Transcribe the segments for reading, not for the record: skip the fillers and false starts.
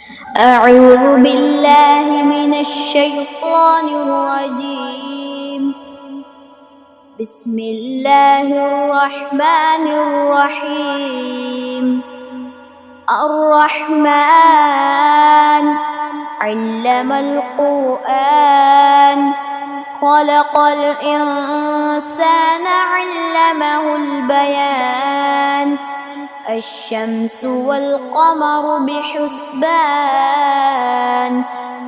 أعوذ بالله من الشيطان الرجيم. بسم الله الرحمن الرحيم. الرحمن علم القرآن خلق الإنسان علمه البيان. الشمس والقمر بحسبان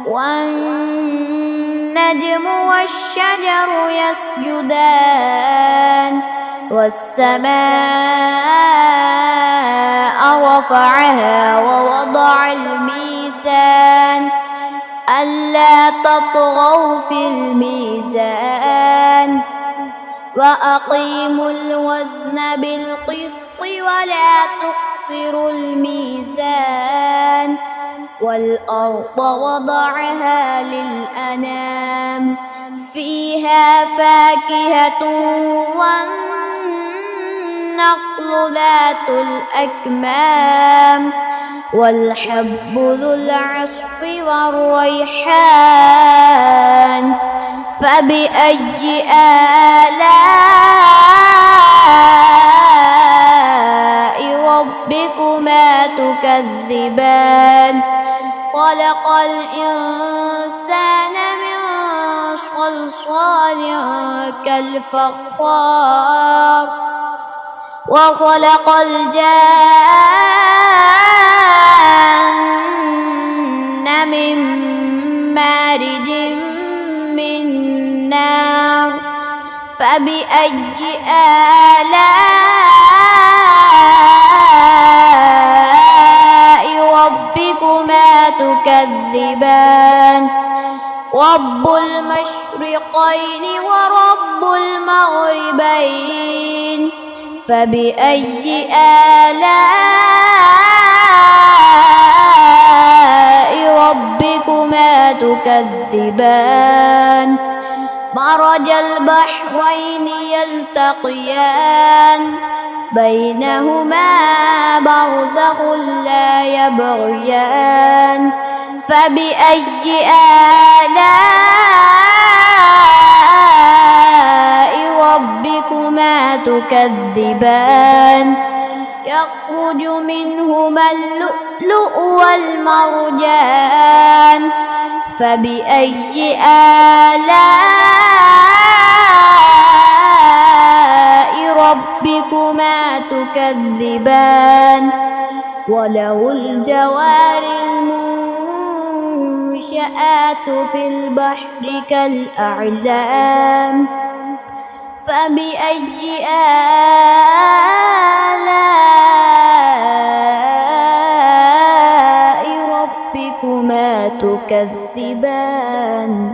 والنجم والشجر يسجدان والسماء رفعها ووضع الميزان ألا تطغوا في الميزان وأقيموا الوزن بالقسط ولا تخسروا الميزان والأرض وضعها للأنام فيها فاكهة والنخل ذات الأكمام والحب ذو العصف والريحان فبأي آلاء ربكما تكذبان خلق الإنسان من صلصال كالفخار وخلق الجان من مارج من نار فبأي آلاء ربكما تكذبان رب المشرقين ورب المغربين فبأي آلاء ربكما تكذبان مرج البحرين يلتقيان بينهما برزخ لا يبغيان فبأي آلاء ربكما تكذبان يخرج منهما اللؤلؤ والمرجان فبأي آلاء ربكما تكذبان وله الجوار المنشآت في البحر كالأعلام فبأي آلاء ربكما تكذبان